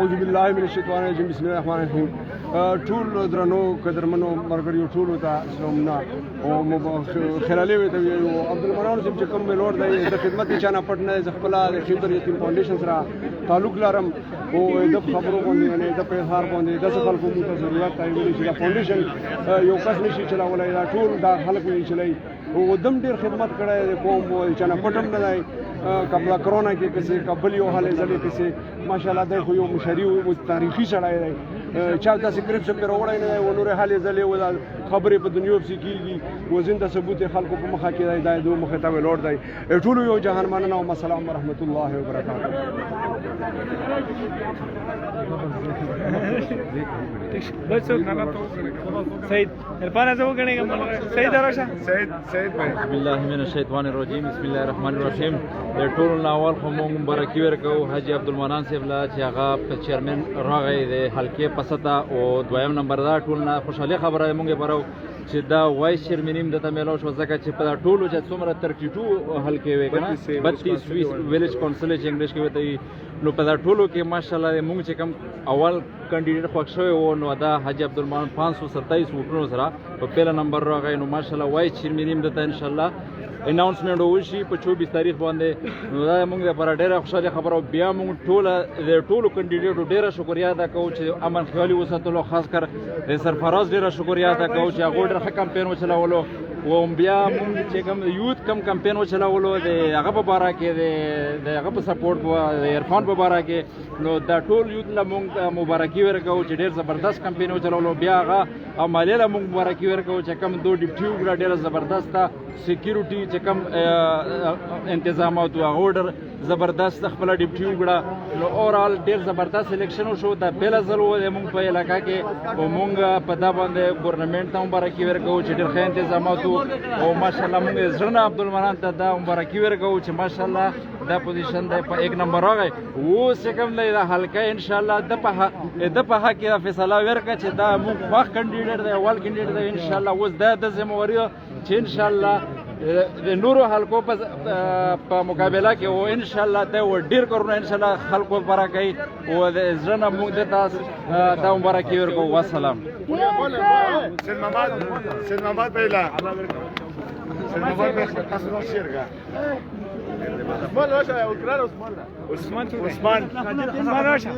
اعوذ بالله من الشیطان الرجیم بسم الله الرحمن الرحیم ټول درنو قدرمنو مرګریو ټولو ته سلامونه او خیرالي وي ته یو عبدل منان چې کوم ملور دی د خدمت چانه پټ نه ز خپل د خیبر یتیم فاونډیشن سره تعلق لرم او د خبرو باندې نه د پیغام باندې د خلکو مو ته ضرورت دی چې د فاونډیشن یو کس نشي چلاولای دا ټول د خلکو یې چلای او دم ډیر خدمت کړی کوم چانه پټم نه دی قبل کرونا کې کسي قبل یو حالې ځلې کسي ماشاءالله د خو یو مشري او تاریخي سړی دی چا داسې کریپ سم پر وړای نه و نور حالې ځلې و خبرې په دنیا کې کیږي وزن د ثبوت خلکو په مخه کې دی دا دوه مخه ته ولور دی ټول یو جهان مننه او السلام ورحمت الله وبرکاته سید عرفان ازو غنیګم سید راشه سید بسم الله من الشیطان الرجیم بسم الله الرحمن الرحیم د ټول ناول خو مونږ مبارکي ورکو حاجی عبدالمنان صاحب لا چې هغه چیئرمین راغی د حلقې پسته او دویم نمبر دا ټول نه خوشاله خبره مونږ برو چې دا وایس چیئرمین د تملو شو ځکه چې په ټولو چې څومره 32 حلقې وې کنه 32 ویلیج کونسل چې انګلیش کې وته نو په ټولو کې ماشاءالله مونږ چې کوم اول کینډیډیټ خوښ شوی و نو دا حاجی عبدالمنان 527 ووټونو سره په پیل نمبر راغی نو ماشاءالله وایس چیئرمین د ان شاء الله اناونسمنت وشي په 24 تاریخ باندې نو دا موږ لپاره ډېره خوشاله خبره بیا موږ ټولو کینډیډیټو ډېره شکریا ادا کوو چې امن خیالي وساتلو خاص کر د سرفراز ډېره شکریا ادا کوو چې هغه ډېر ښه کمپین وچلاولو و بیا موږ چې کوم یوت کم کمپین وچلاولو د هغه په باره کې د هغه په سپورټ د عرفان په باره کې نو دا ټول یوت له موږ مبارکي ورکوو چې ډېر زبردست کمپین وچلاولو بیا هغه عملي له موږ مبارکي ورکوو چې کوم دوه ډیپټي وګړه ډېره زبردسته سکیورټي چې کوم انتظامات او اورډر زبردست خپل ډیپټي وګړه نو اورال ډېر زبردست سلیکشن وشو دا بیل ځل و موږ په علاقې کې او موږ په دا باندې ګورنمنت ته مبارکي ورکوو چې ډېر ښه انتظامات او ماشاءالله موږ زړه عبدالمنان ته دا مبارکي ورکوو چې ماشاءالله دا پوزیشن دی په 1 نمبر راغی اوس کوم دی دا حلقه ان شاء الله د په حق کې فیصله ورکړه چې دا موږ خوښ کینډیډیټ دی اول کینډیډیټ دی ان شاء الله اوس دا د ذمہواری چې ان شاء الله د نورو حلقو په مقابله کې او ان شاء الله دا ډیر کارونه ان شاء الله خلکو لپاره کوي او د زړه موږ د تاسو دا مبارکي ورکوو والسلام سید محمد بیلا سید محمد بیلا شیرګه عثمان راشه اوکران عثمان راشه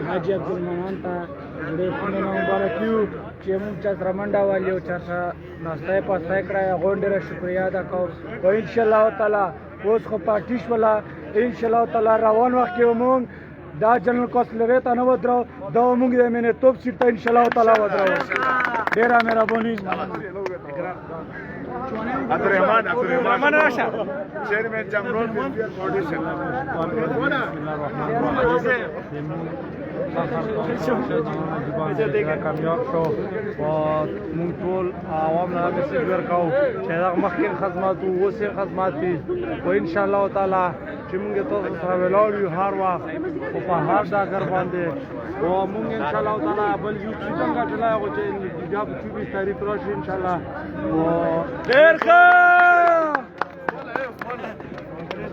حاجی عبدالمنان ته ډېر مبارکي وو چې موږ چا سره منډه والي او چا سره ناستی پاستی کړی هغوی ډېره شکریا ادا کوو او انشاءالله تعالی اوس خو پارټي شوله انشاءالله تعالی روان وخت کې موږ دا جنرال کونسلرۍ ته نه ودرو دا موږ د مینې توپ سیټ ته انشاءالله تعالی ودرو ډېره مهرباني عبدالرحمن راشه چیئرمین جمرون فاونډیشن کامیاب شو او موږ ټول عوام نه میسج ورکوو چې دا مخکې خدمات وو اوس یې خدمات دي او انشاءالله تعالی چې موږ تاسو سره ولاړ یو هر وخت او په هر ډګر باندې او موږ انشاءالله تعالی بل یو چې څنګه چلایو چې بیا په 24 تاریخ راشي انشاءالله او ډېر ښه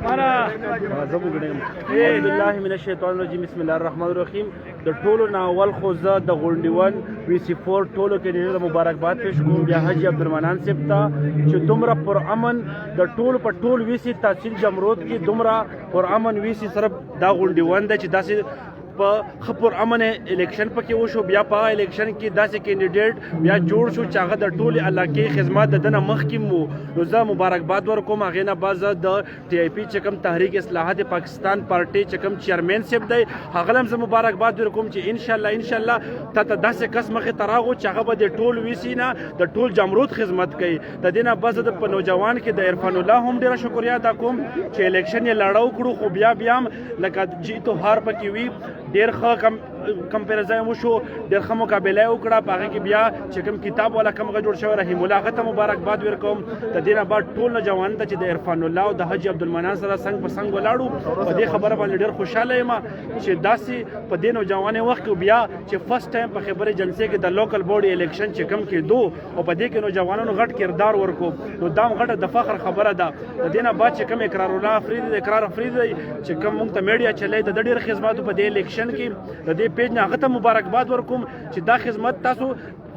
اعوذ بالله من الشیطان الرجیم بسم الله الرحمن الرحیم د ټولو ناول خو زه د غونډیون VC4 ټولو کې مبارکباد پیش کوم بیا حاجی عبدالمنان صاحب ته چې دومره پرامن د ټولو په ټول VC تحصیل جمرود کې دومره پرامن VC سره دا غونډیون دی چې داسې په ښه پرامن الیکشن پکې وشو بیا په الیکشن کې داسې کینډیډیټ بیا جوړ شو چې هغه د ټولې علاقې خدمات د ده نه مخکې وو نو زه مبارکباد ورکوم هغې نه بعد زه د TIP چې کوم تحریک اصلاحات پاکستان پارټۍ چې کوم چیئرمین صاحب دی هغه هم زه مبارکباد ورکوم چې انشاءالله تا ته داسې کس مخې ته راغو چې هغه به د ټول VC نه د ټول جمرود خدمت کوي د دې نه بعد زه په نوجوان کې د عرفان الله هم ډېره شکریا ادا کوم چې الیکشن یې لړاو کړو خو بیا هم لکه جیتو هار پکې وي ډېر ښه کمپیریزن وشو، ډېر ښه مقابله یې وکړه. په هغې کې بیا چې کوم کتاب والا کوم هغه جوړ شوی رحیم الله هغه ته مبارکباد ورکوم. د دې نه بعد ټول نوجوانانو ته چې د عرفان الله او د حاجي عبدالمنان سره څنګ په څنګ ولاړو، په دې خبره باندې ډېر خوشحاله یم چې داسې په دې نوجوانۍ وخت کې بیا چې فرست ټایم په خبرې جلسې کې د لوکل بورډ الیکشن چې کوم کېدو او په دې کې نوجوانانو غټ کردار ورکو، نو دا هم غټه د فخر خبره ده. د دې نه بعد چې کوم اقرار الله افریدي چې کوم موږ ته میډیا چلی د ډېر خدماتو په دې الیکشن کې د دې پیج نه هغه ته مبارکباد ورکوم چې دا خدمت تاسو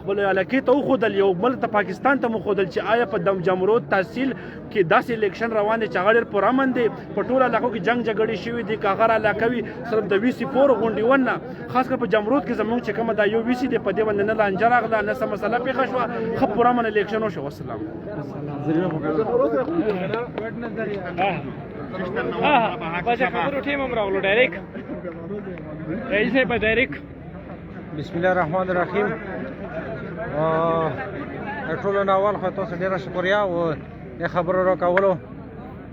خپل علاقې ته وښودل، یو ملک ته پاکستان ته وښودل چې آیا په دم جمرود تحصیل کې داسې الیکشن روان دی چې هغه ډېر پرامن دی. په ټولو علاقو کې جنګ جګړې شوي دي، که هغه علاقه وي صرف د VC4 غونډې نه، خاص کر په جمرود کې زموږ چې کومه دا یو VC دی په دې باندې نه لانجه راغله نه څه مسله پېښه شوه، ښه پرامن الیکشن وشو. والسلام. بسم الله الرحمن الرحیم. ټولو نه اول خو تاسو ډېره شکریا او د خبرو راکولو،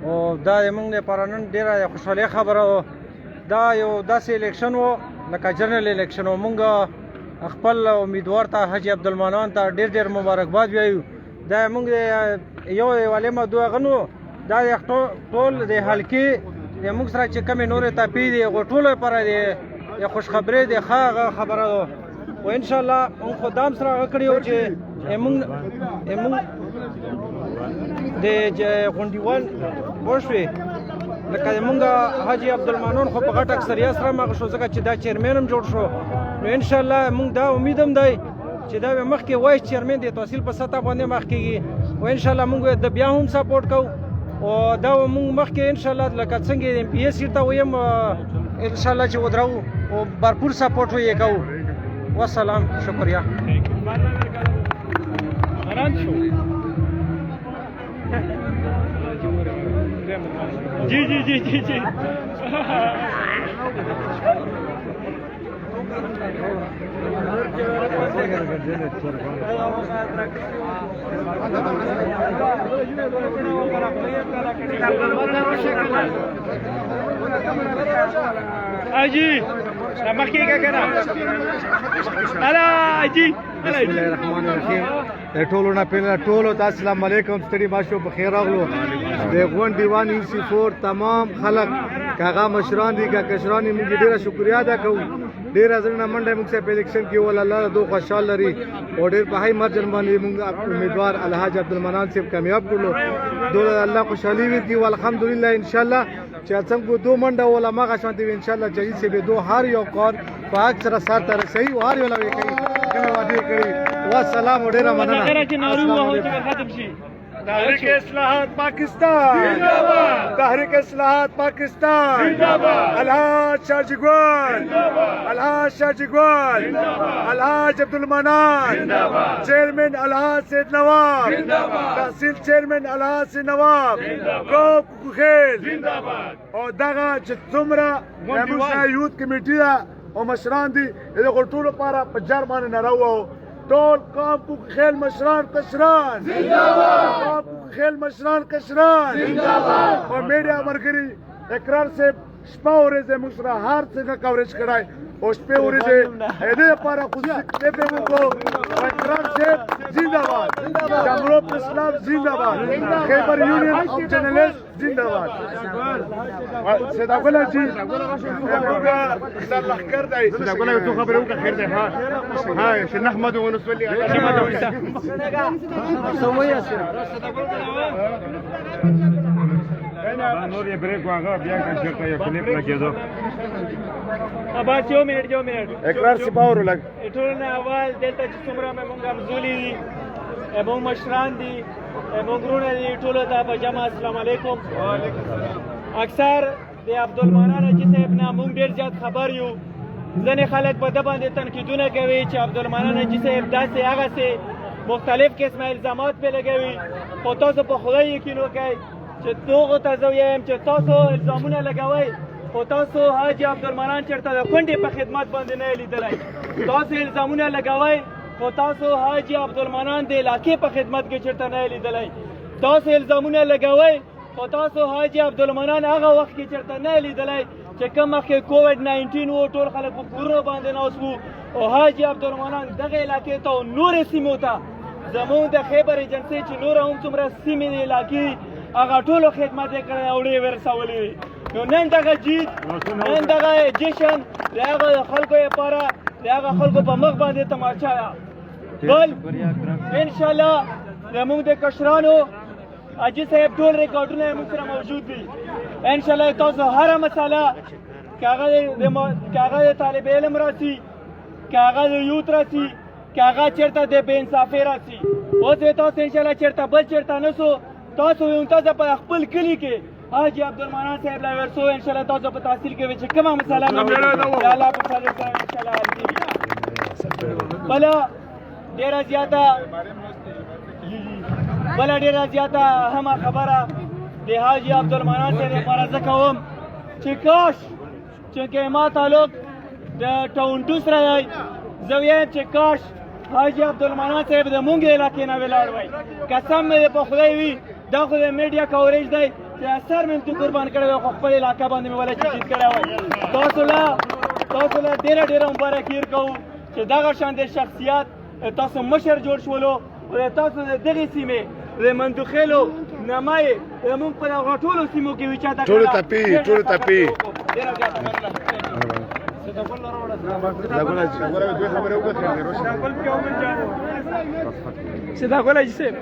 او دا زموږ لپاره نن ډېره خوشحالي خبره وه. دا یو داسې الیکشن و لکه جنرال الیکشن و. موږ خپل امیدوار ته حاجي عبدالمنان ته ډېر ډېر مبارکباد وایو. دا موږ یو یوالې موضوع هغه نو دا ټول د حلقې د موږ سره چې کومې نورې تاپې دي هغو ټولو لپاره د خوشخبرۍ د ښه خبره ده. و انشاءالله موږ خو دا هم سره هغه کړي وو چې موږ د غونډیوال وشوې لکه زمونږ حاجي عبدالمنان خو په غټ اکثریت سره مغه شو، ځکه چې دا چیئرمین هم جوړ شو. نو انشاءالله موږ دا امید هم دی چې دا به مخکې وایس چیئرمین د تحصیل په سطح باندې مخ کېږي، و انشاءالله موږ د بیا هم سپورټ کوو او دا موږ مخکې انشاءالله لکه څنګه د MPA سیټ ته ویم انشاءالله چې ودرو او भरपूर سپورټ یې کوو. والسلام. شکریہ. جی جی جی جی جی اجي مخکې کا کنه الا اجي. بسم الله الرحمن الرحیم. ټولو نه پیل ټولو ته السلام علیکم، ستړي ماشو په خیر راغلو. د غونډې وان UC4 تمام خلک کاغه مشران دي کا کشران دي، موږ ډیره شکریا ادا کوو. ډیره ځنه منډه موږ په الیکشن کې ول الله دو خوشحال لري او ډیر په هاي مرجن باندې موږ امیدوار الحاج عبدالمنان صاحب کامیاب کړو. دوله الله خوشحالي ورکړي او الحمدلله ان شاء الله چې څنګه دو منډه ولا ما غشانته ان شاء الله جدي سے به دو هر یو کار په اکثر سات تر صحیح او هر یو لوي کوي کوي وادي کوي. والسلام ډیره مننه. تحریک اصلاحات پاکستان زنده‌باد. تحریک اصلاحات پاکستان زنده‌باد. الحاج شاجگوال زنده‌باد. الحاج شاجگوال زنده‌باد. الحاج عبدالمنان زنده‌باد. چیئرمین الحاج سید نواب زنده‌باد. تحصیل چیئرمین الحاج سید نواب زنده‌باد. کوخیل زنده‌باد. او دغه چې څومره موږ یوت کمیټه ده او مشران دي دغه ټولو لپاره په جرمانه نه راوو. ټول قام کو خیل مشران کشران زنده‌باد. قام کو خیل مشران کشران زنده‌باد. او میډیا مرګري اقرار سے شپه ورځې موږ سره هر څنګه کوریج کړای او شپه ورځې دې لپاره خو دې په موږ اقرار سے زنده‌باد. جمهوریت اسلام زنده‌باد. خیبر یونین اف جرنالیست زنده‌باد. سیدا ګل جی موږ سره لخر دی سیدا ګل یو څه خبرو کا خیر دی. ها ها نحمد ونصلي على نور یې بریک واغه بیا کنه یو کلیپ راکېدو. ابا یو منټ اقرار سپاورو لګ ټول نه اول دلته چې څومره موږ همزولي دي موږ مشران دي موږ ورونه دي ټولو ته په جمع السلام علیکم. اکثر د عبدالمنان حاجي صاحب نه موږ ډېر زیات خبر یو. ځینې خلک په ده باندې تنقیدونه کوي چې عبدالمنان حاجي صاحب داسې هغسې مختلف قسمه الزامات پرې لګوي، خو تاسو په خدای یقین وکړئ چې دغو ته زه ویم چې تاسو الزامونه لګوئ، خو تاسو حاجي عبدالمنان چېرته د کونډې په خدمت باندې نه یې لیدلی. تاسو الزامونه لګوئ، خو تاسو حاجي عبدالمنان د علاقې په خدمت کې چېرته نه یې لیدلی. تاسو الزامونه لګوئ، خو تاسو حاجي عبدالمنان هغه وخت کې چېرته نه یې لیدلی چې کوم مخکې کووډ 19 و ټول خلک په کورونو باندې ناست وو او حاجي عبدالمنان دغه علاقې ته او نورې سیمو ته زموږ د خیبر ایجنسۍ چې نور هم څومره سیمې د علاقې هغه ټولو خدمت یې کړی او ډېر ورسولي دي نو نن دغه جیت نن دغه جشن د هغه خلکو لپاره د هغه خلکو په مخ باندې تماچا ده بل انشاءالله زموږ د کشرانو حاجي صاحب ټول ریکارډونه یې موږ سره موجود دي انشاءالله تاسو هره مسله که هغه د طالب علم راسي که هغه د یوت راسي که هغه چېرته د بې انصافۍ راسي اوس یې تاسو انشاءالله چېرته بل چېرته نه سو تاسو تاسو په خپل کلي کې حاجي عبدالمنان صاحب لا ورسو انشاءالله تاسو په تحصیل کې چې کومه مسله نه وي الله په فضل سره انشاءالله حل کېږي بله ډېره زیاته اهمه خبره د حاجي عبدالمنان صاحب لپاره زه کوم چې کاش چونکې ما تعلق د ټورنټو سره دی زه وایم چې کاش حاجي عبدالمنان صاحب د مونږ علاقې نه ولاړ وی قسم مې په خدای وي دا خو د میډیا کوریج دی چې سر مې ته قربان کړی وی خو خپل علاقه باندې مې ولا چې جیت کړی وی تاسو له ډېره مبارکي ورکوو چې دغه شان د شخصیت تاسو مشر جوړ شولو او تاسو د دغې سیمې د منتخیلو نمای زموږ په دغه ټولو سیمو کې وي چاته ټولو تپي صدا ګل حاجي صاحب